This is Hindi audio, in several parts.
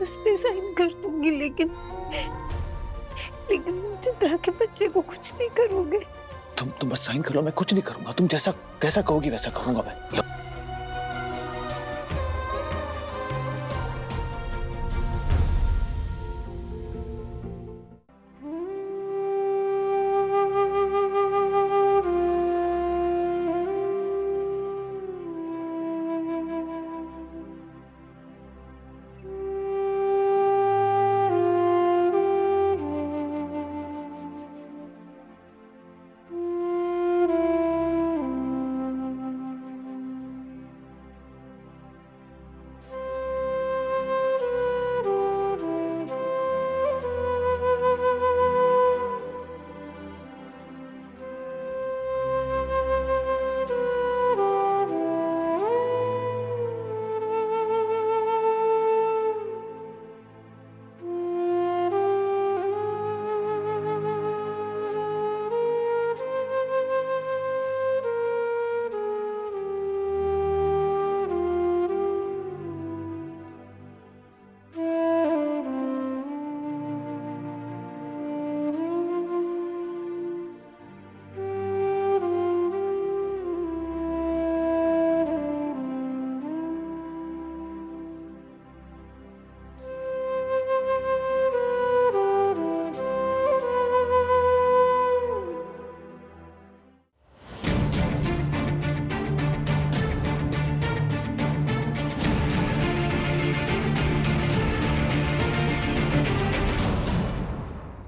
उस पे साइन कर दूंगी, लेकिन चित्रा के बच्चे को कुछ नहीं करोगे? तुम बस साइन कर लो, मैं कुछ नहीं करूंगा। तुम जैसा जैसा कहोगी वैसा करूंगा मैं।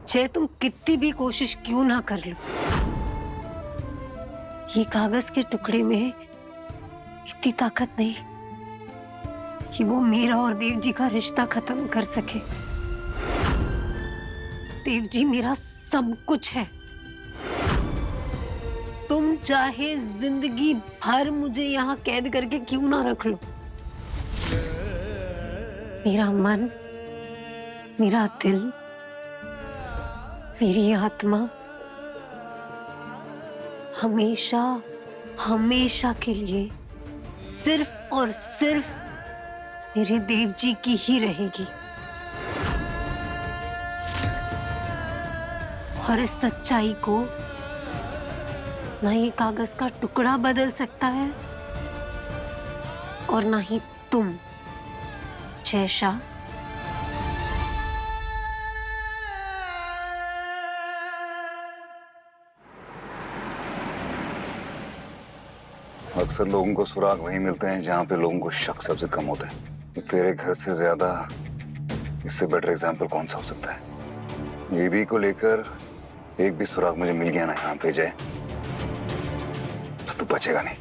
चाहे तुम कितनी भी कोशिश क्यों ना कर लो, ये कागज के टुकड़े में इतनी ताकत नहीं कि वो मेरा और देव जी का रिश्ता खत्म कर सके। देव जी मेरा सब कुछ है। तुम चाहे जिंदगी भर मुझे यहाँ कैद करके क्यों ना रख लो, मेरा मन, मेरा दिल, मेरी आत्मा हमेशा हमेशा के लिए सिर्फ और सिर्फ मेरे देव जी की ही रहेगी। और इस सच्चाई को ना ये कागज का टुकड़ा बदल सकता है और ना ही तुम जैसा। अक्सर लोगों को सुराग वहीं मिलते हैं जहां पे लोगों को शक सबसे कम होता है। तेरे घर से ज्यादा इससे बेटर एग्जाम्पल कौन सा हो सकता है। निधि को लेकर एक भी सुराग मुझे मिल गया ना यहाँ पे जय, तो तू बचेगा नहीं।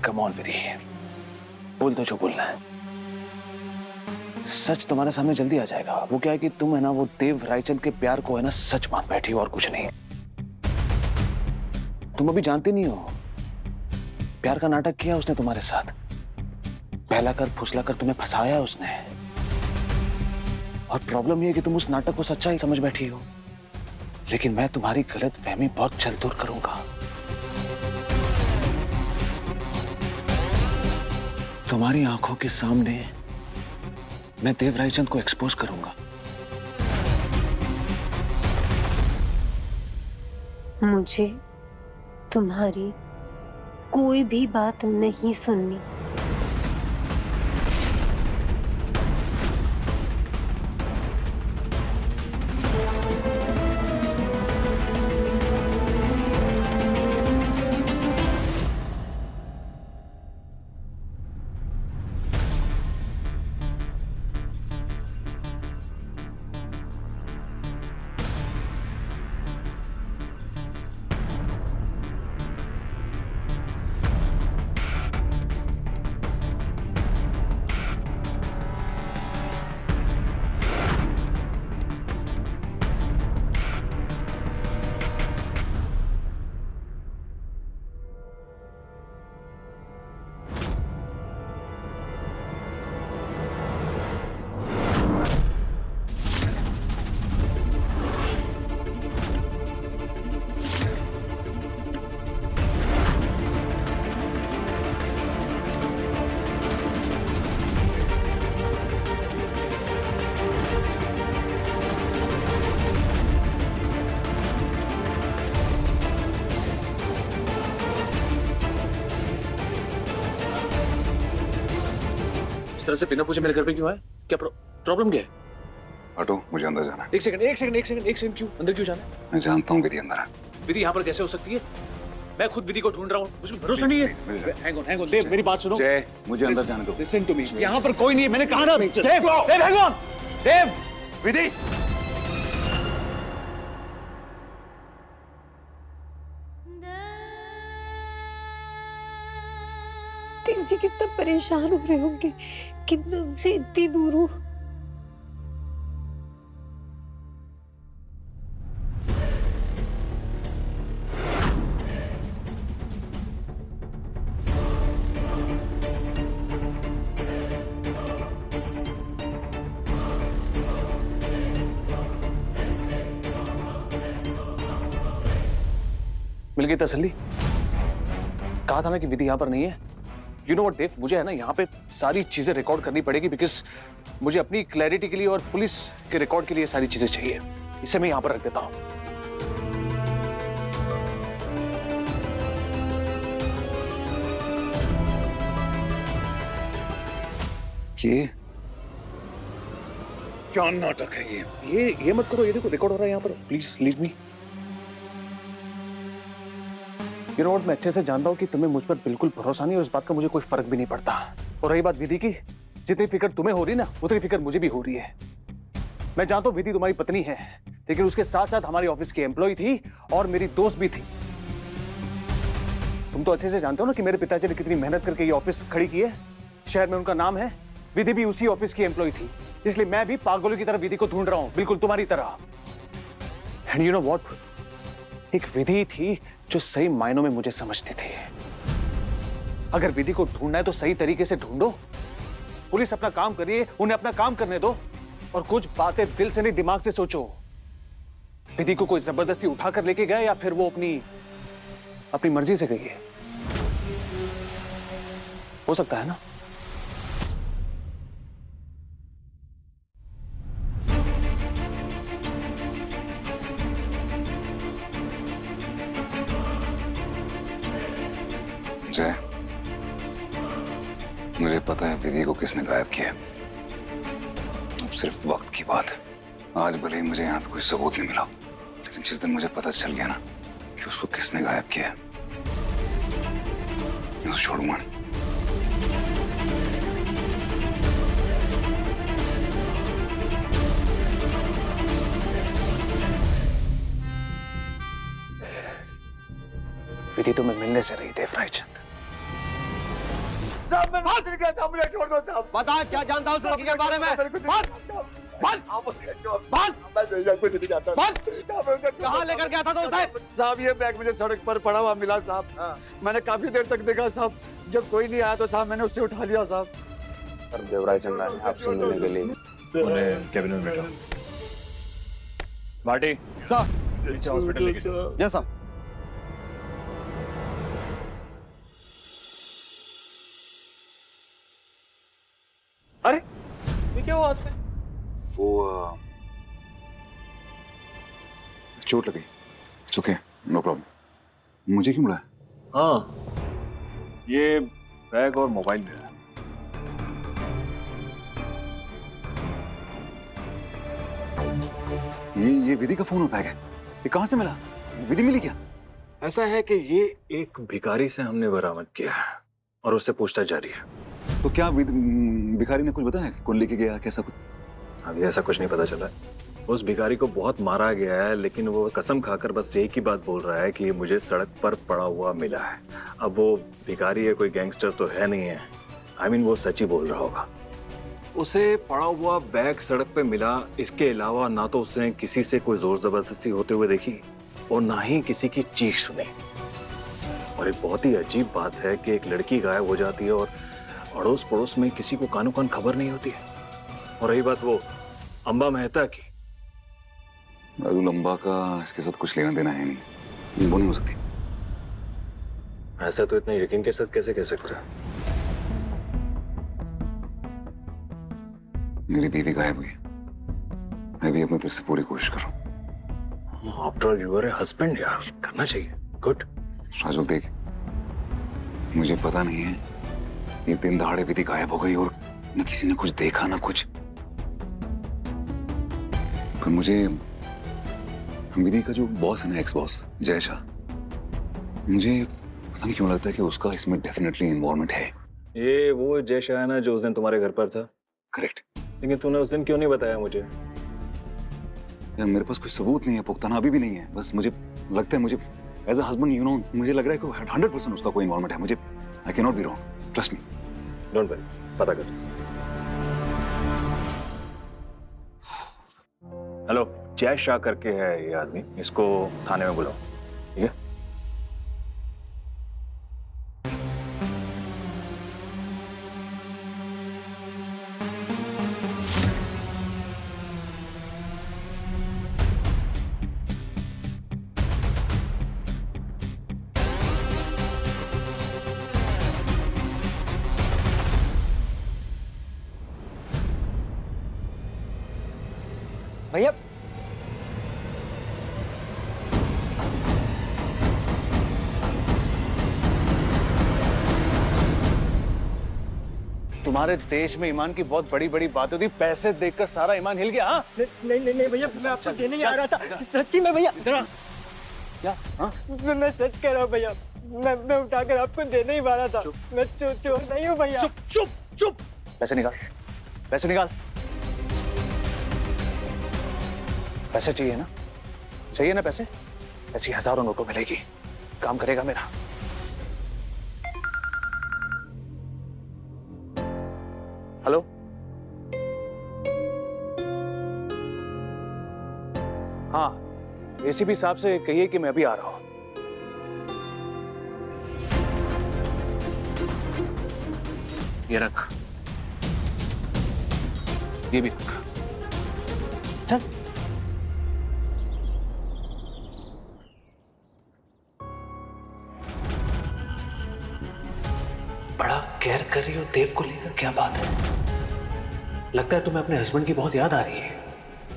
कम ऑन विधि, बोल दो जो बोलना है। सच तुम्हारे सामने जल्दी आ जाएगा। वो क्या है कि तुम है ना वो देव रायचंद के प्यार को है ना सच मान बैठी हो और कुछ नहीं। तुम अभी जानते नहीं हो प्यार का नाटक किया उसने तुम्हारे साथ। पहला कर फुसला कर तुम्हें फंसाया उसने। और प्रॉब्लम ये है कि तुम उस नाटक को सच्चाई समझ बैठी हो। लेकिन मैं तुम्हारी गलत फहमी बहुत जल्द दूर करूंगा। तुम्हारी आंखों के सामने मैं देव रायचंद को एक्सपोज करूंगा। मुझे तुम्हारी कोई भी बात नहीं सुननी। इस तरह से बिना पूछे मेरे घर पे क्यों आए? क्या प्रॉब्लम क्या है? हटो, मुझे अंदर जाना है। एक सेकंड क्यों अंदर क्यों जाना है? मैं जानता हूँ विधि अंदर है। विधि यहाँ पर कैसे हो सकती है? मैं खुद विधि को ढूंढ रहा हूँ, मुझे भरोसा नहीं है। हैंग ऑन देव, मेरी बात सुनो। जय, मुझे अंदर जाने दो। लिसन टू मी, यहाँ पर कोई नहीं है, मैंने कहा ना। देव, हैंग ऑन। देव, विधि। देव जी कितना परेशान हो रहे होंगे कि मैं उनसे इतनी दूर हूँ। मिल गई तसल्ली? कहा था ना कि विधि यहाँ पर नहीं है। यू नो व्हाट देव, मुझे है ना यहाँ पे सारी चीजें रिकॉर्ड करनी पड़ेगी, बिकॉज मुझे अपनी क्लैरिटी के लिए और पुलिस के रिकॉर्ड के लिए सारी चीजें चाहिए। इसे मैं यहाँ पर रख देता हूँ। ये क्या नाटक है ये मत करो, ये देखो रिकॉर्ड हो रहा है यहाँ पर। Please leave me. You know what, मैं अच्छे से जानता हूँ कि तुम्हें मुझ पर बिल्कुल भरोसा नहीं और इस बात का मुझे कोई फर्क भी नहीं पड़ता। और रही बात विधि की, जितनी फिक्र तुम्हें हो रही ना उतनी फिक्र मुझे भी हो रही है। मैं जानता हूँ विधि तुम्हारी पत्नी है, लेकिन उसके साथ साथ हमारी ऑफिस की एम्प्लॉय थी और मेरी दोस्त भी थी। तुम तो अच्छे से जानते हो ना कि मेरे पिताजी ने कितनी मेहनत करके ये ऑफिस खड़ी की है। शहर में उनका नाम है। विधि भी उसी ऑफिस की एम्प्लॉय थी, इसलिए मैं भी पागलों की तरह विधि को ढूंढ रहा हूँ, बिल्कुल तुम्हारी तरह। एंड यू नो व्हाट, एक विधि थी जो सही मायनों में मुझे समझती थी। अगर विधि को ढूंढना है तो सही तरीके से ढूंढो। पुलिस अपना काम करिए, उन्हें अपना काम करने दो और कुछ बातें दिल से नहीं दिमाग से सोचो। विधि को कोई जबरदस्ती उठाकर लेके गया या फिर वो अपनी मर्जी से गई है? हो सकता है ना? जय, मुझे पता है विधि को किसने गायब किया। अब सिर्फ वक्त की बात है। आज भले ही मुझे यहाँ पे कोई सबूत नहीं मिला, लेकिन जिस दिन मुझे पता चल गया ना कि उसको किसने गायब किया है, मैं उसे छोड़ूंगा नहीं। विधि तो मैं मिलने से रही थी रायचंद। साहब, मैं मुझे छोड़ दो साहब। बता क्या जानता हूँ उस लड़की के बारे में? कुछ नहीं जानता। कहाँ लेकर गया था तो उसे? साहब, ये बैग मुझे सड़क पर पड़ा हुआ मिला साहब। मैंने काफी देर तक देखा साहब, जब कोई नहीं आया तो साहब मैंने उससे उठा लिया साहब। देवरायचंद आए आपसे मिलने के लिए। उन्हें कैबिन में बैठो। भाटी साहब, इसे हॉस्पिटल लेके जाओ। यस साहब। अरे ये क्या हुआ हाथ में? वो चोट लगी। It's okay, no problem. मुझे क्यों बुलाया? हाँ, ये बैग और मोबाइल मेरा है। ये विधि का फोन और बैग है। ये कहाँ से मिला? विधि मिली क्या? ऐसा है कि ये एक भिखारी से हमने बरामद किया है और उससे पूछताछ जारी है। तो क्या भिखारी ने कुछ बताया? कौन लेके गया, कैसा कुछ? अभी ऐसा कुछ नहीं पता चला है। उस भिखारी को बहुत मारा गया है, लेकिन वो कसम खाकर बस एक ही बात बोल रहा है कि मुझे सड़क पर पड़ा हुआ मिला है। अब वो भिखारी है, कोई गैंगस्टर तो है नहीं है। I mean, वो सच ही बोल रहा होगा। उसे पड़ा हुआ बैग सड़क पे मिला, इसके अलावा ना तो उसने किसी से कोई जोर जबरदस्ती होते हुए देखी और ना ही किसी की चीख सुनी। और एक बहुत ही अजीब बात है कि एक लड़की गायब हो जाती है और अड़ोस पड़ोस में किसी को कानो कान खबर नहीं होती है। और रही बात वो अंबा मेहता की, राजुल, अंबा का इसके साथ कुछ लेना देना है नहीं, वो नहीं हो सकती। ऐसा तो इतने यकीन के साथ कैसे कह सकता है? मेरी बीवी गायब हुई। मैं भी अपनी तरफ से पूरी कोशिश कर रहा हूँ। After all you are a husband यार, करना चाहिए। गुड। राजुल देख, मुझे पता नहीं है ये दिन दहाड़े विधि गायब हो गई और न किसी ने कुछ देखा ना कुछ। पर मुझे विधि का जो बॉस है ना, एक्स बॉस जय शाह, मुझे पता नहीं क्यों लगता है कि उसका इसमें डेफिनेटली इन्वॉल्वमेंट है। ये वो जय शाह है ना जो उस दिन तुम्हारे घर पर था? करेक्ट। लेकिन तूने उस दिन क्यों नहीं बताया मुझे? यार मेरे पास कोई सबूत नहीं है, पुख्ताना अभी भी नहीं है। बस मुझे लगता है, मुझे as a husband you know, मुझे लग रहा है कि 100% उसका कोई इन्वॉल्वमेंट है। मुझे I can not be wrong, trust me. Don't worry, पता कर। हेलो, जय शाह करके है ये आदमी, इसको थाने में बुलाओ, ठीक है? भैया तुम्हारे देश में ईमान की बहुत बड़ी बड़ी बात होती, पैसे देखकर सारा ईमान हिल गया। हाँ नहीं भैया, मैं आपको देने ही आ रहा था। सच्ची में भैया, क्या? हाँ? मैं सच कह रहा हूँ भैया, मैं उठाकर आपको देने ही वाला था। मैं चोर नहीं हूँ भैया। चुप चुप चुप, पैसे निकाल, पैसे निकाल। पैसे चाहिए ना? चाहिए ना पैसे? ऐसी हजारों नोटों मिलेगी, काम करेगा मेरा। हेलो, हाँ, एसीपी साहब से कहिए कि मैं अभी आ रहा हूं। ये रख, ये भी रख। चल। बड़ा केयर कर रही हो देव को लेकर, क्या बात है? लगता है तुम्हें अपने हस्बैंड की बहुत याद आ रही है,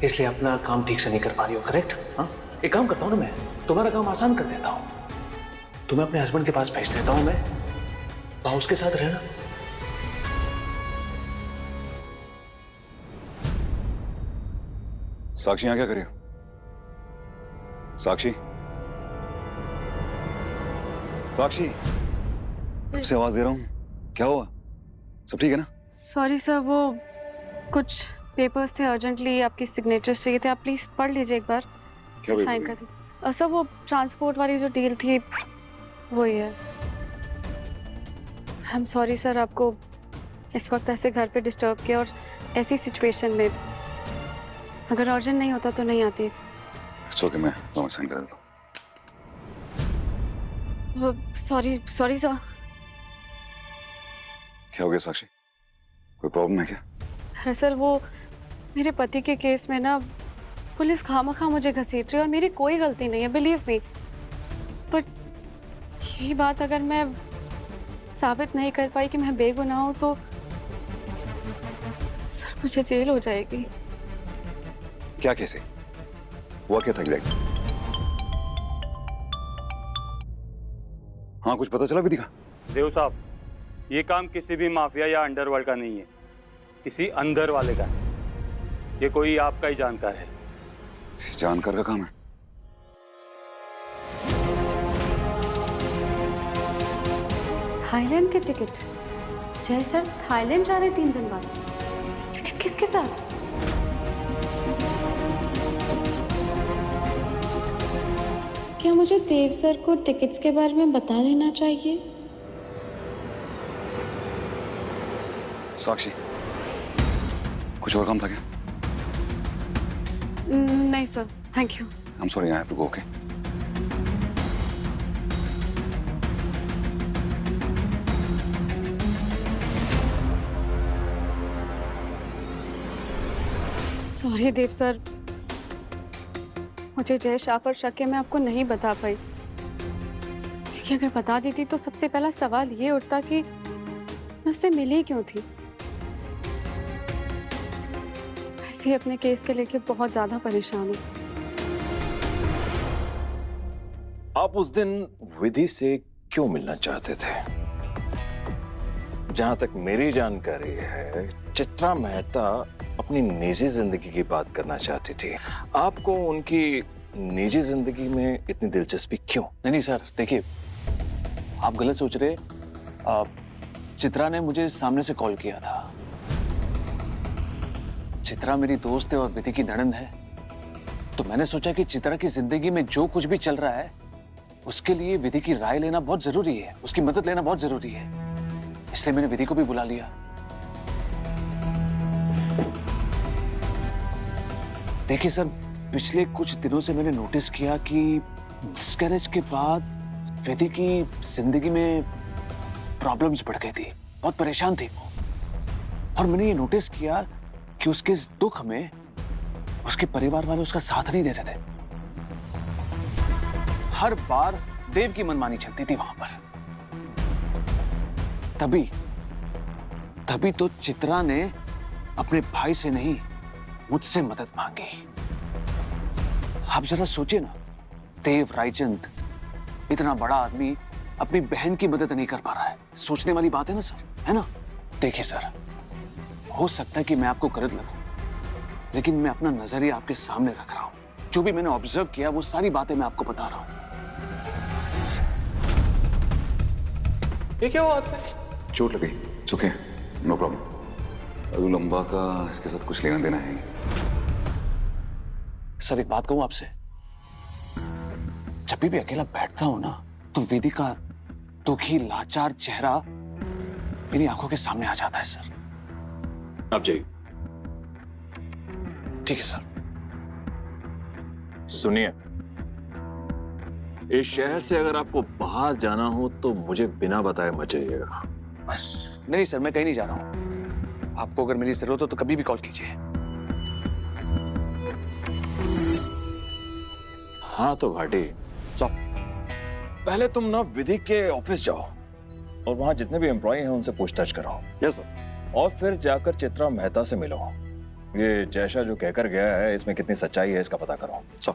इसलिए अपना काम ठीक से नहीं कर पा रही हो, करेक्ट? हाँ, एक काम करता हूं ना, मैं तुम्हारा काम आसान कर देता हूं। तुम्हें अपने हस्बैंड के पास भेज देता हूं मैं, वहां उसके साथ रहना। साक्षी यहाँ क्या कर रही हो? साक्षी, साक्षी, कब से आवाज दे रहा हूँ, क्या हुआ? सब ठीक है ना? सॉरी सर, वो कुछ पेपर्स थे, अर्जेंटली आपकी सिग्नेचर्स चाहिए थे। आप प्लीज पढ़ लीजिए एक बार, क्या साइन पेपर? कर दीजिए। सर वो ट्रांसपोर्ट वाली जो डील थी वही है। आई एम सॉरी सर, आपको इस वक्त ऐसे घर पे डिस्टर्ब किया, और ऐसी सिचुएशन में अगर अर्जेंट नहीं होता तो नहीं आती। ओके, मैं साइन कर देता हूँ। Sorry sorry sir. क्या हो गया साक्षी, कोई प्रॉब्लम है क्या? दरअसल वो मेरे पति के केस में ना पुलिस खामखा मुझे घसीट रही है, और मेरी कोई गलती नहीं है, बिलीव मी। बट यही बात अगर मैं साबित नहीं कर पाई कि मैं बेगुनाह हूं तो सर मुझे जेल हो जाएगी। क्या कैसे हुआ, क्या था एग्जैक्ट? हाँ, कुछ पता चला विधि का? देव साहब, ये काम किसी भी माफिया या अंडरवर्ल्ड का नहीं है, किसी अंदर वाले का है। ये कोई आपका ही जानकार है। किसी जानकार का काम है? थाईलैंड के टिकट? जय सर थाईलैंड जा रहे 3 दिन बाद, लेकिन किसके साथ? क्या मुझे देव सर को टिकट्स के बारे में बता देना चाहिए? साक्षी, कुछ और काम था क्या? नहीं sir, thank you. I am sorry, I have to go. Okay, sorry Dev sir, मुझे जय शाह पर शक है, मैं आपको नहीं बता पाई, क्योंकि अगर बता देती तो सबसे पहला सवाल ये उठता कि मैं उससे मिली क्यों थी। ऐसे ही अपने केस के लेके बहुत ज्यादा परेशान हूँ। आप उस दिन विधि से क्यों मिलना चाहते थे? जहां तक मेरी जानकारी है, चित्रा मेहता अपनी निजी जिंदगी की बात करना चाहती थी। आपको उनकी निजी जिंदगी में इतनी दिलचस्पी क्यों? नहीं सर, देखिए आप गलत सोच रहे। चित्रा ने मुझे सामने से कॉल किया था। चित्रा मेरी दोस्त है और विधि की ननद है, तो मैंने सोचा कि चित्रा की जिंदगी में जो कुछ भी चल रहा है उसके लिए विधि की राय लेना बहुत जरूरी है, उसकी मदद लेना बहुत जरूरी है, इसलिए मैंने विधि को भी बुला लिया। देखिए सर, पिछले कुछ दिनों से मैंने नोटिस किया कि मिसकैरेज के बाद विधि की जिंदगी में प्रॉब्लम्स बढ़ गई थी, बहुत परेशान थी वो। और मैंने ये नोटिस किया कि उसके इस दुख में उसके परिवार वाले उसका साथ नहीं दे रहे थे। हर बार देव की मनमानी चलती थी वहां पर। तभी तो चित्रा ने अपने भाई से नहीं, मुझसे मदद मांगी। आप जरा सोचिए ना, देव रायचंद इतना बड़ा आदमी अपनी बहन की मदद नहीं कर पा रहा है। सोचने वाली बात है ना सर, है ना? देखिए सर, हो सकता है कि मैं आपको गलत लगूं, लेकिन मैं अपना नजरिया आपके सामने रख रहा हूं। जो भी मैंने ऑब्जर्व किया वो सारी बातें मैं आपको बता रहा हूं। ये क्या हुआ आपने? चोट लगी, चुके, नो प्रॉब्लम। अभी लंबा का इसके साथ कुछ लेना देना है। सर एक बात कहूं आपसे, जब भी अकेला बैठता हूं ना, तो विधि का दुखी लाचार चेहरा मेरी आंखों के सामने आ जाता है सर। आप जाइए। ठीक है सर। सुनिए, इस शहर से अगर आपको बाहर जाना हो तो मुझे बिना बताए मत जाइएगा। बस। नहीं सर, मैं कहीं नहीं जा रहा हूं। आपको अगर मेरी जरूरत हो तो कभी भी कॉल कीजिए। हाँ तो भाटी, पहले तुम ना विधि के ऑफिस जाओ और वहां जितने भी एम्प्लॉय हैं उनसे पूछताछ कराओ। Yes sir. और फिर जाकर चित्रा मेहता से मिलो। ये जैसा जो कहकर गया है, इसमें कितनी सच्चाई है इसका पता करो।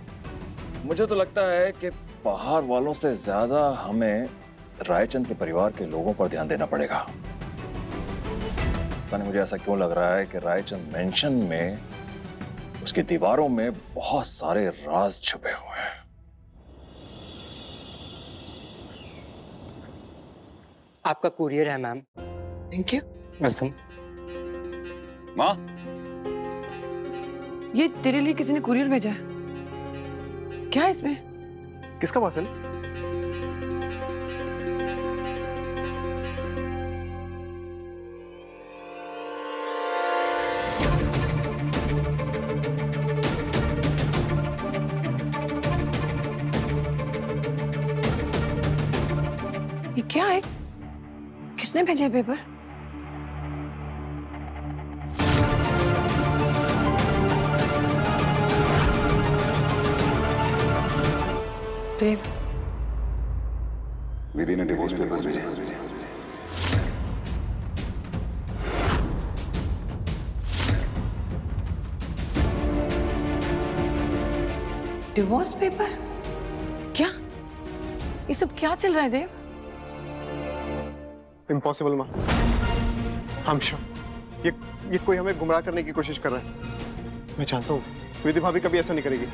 मुझे तो लगता है कि बाहर वालों से ज्यादा हमें रायचंद के परिवार के लोगों पर ध्यान देना पड़ेगा। पता नहीं मुझे ऐसा क्यों लग रहा है कि रायचंद मेंशन में, उसकी दीवारों में बहुत सारे राज छुपे हुए हैं। आपका कुरियर है मैम। Thank you. वेलकम। माँ, ये तेरे लिए किसी ने कुरियर भेजा है? क्या है इसमें? किसका पार्सल? ये क्या है? किसने भेजा है पेपर? देव, विधि ने डिवोर्स पेपर्स भेजे। Divorce paper? क्या? ये सब क्या चल रहा है देव? इम्पॉसिबल माँ। हम श्योर ये कोई हमें गुमराह करने की कोशिश कर रहा है। मैं जानता हूँ विधि भाभी कभी ऐसा नहीं करेगी।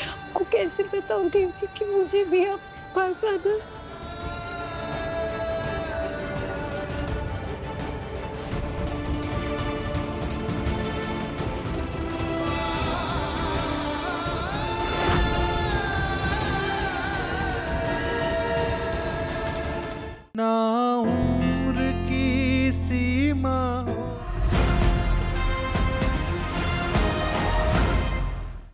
आपको कैसे बताऊं देव जी कि मुझे भी आपके पास आना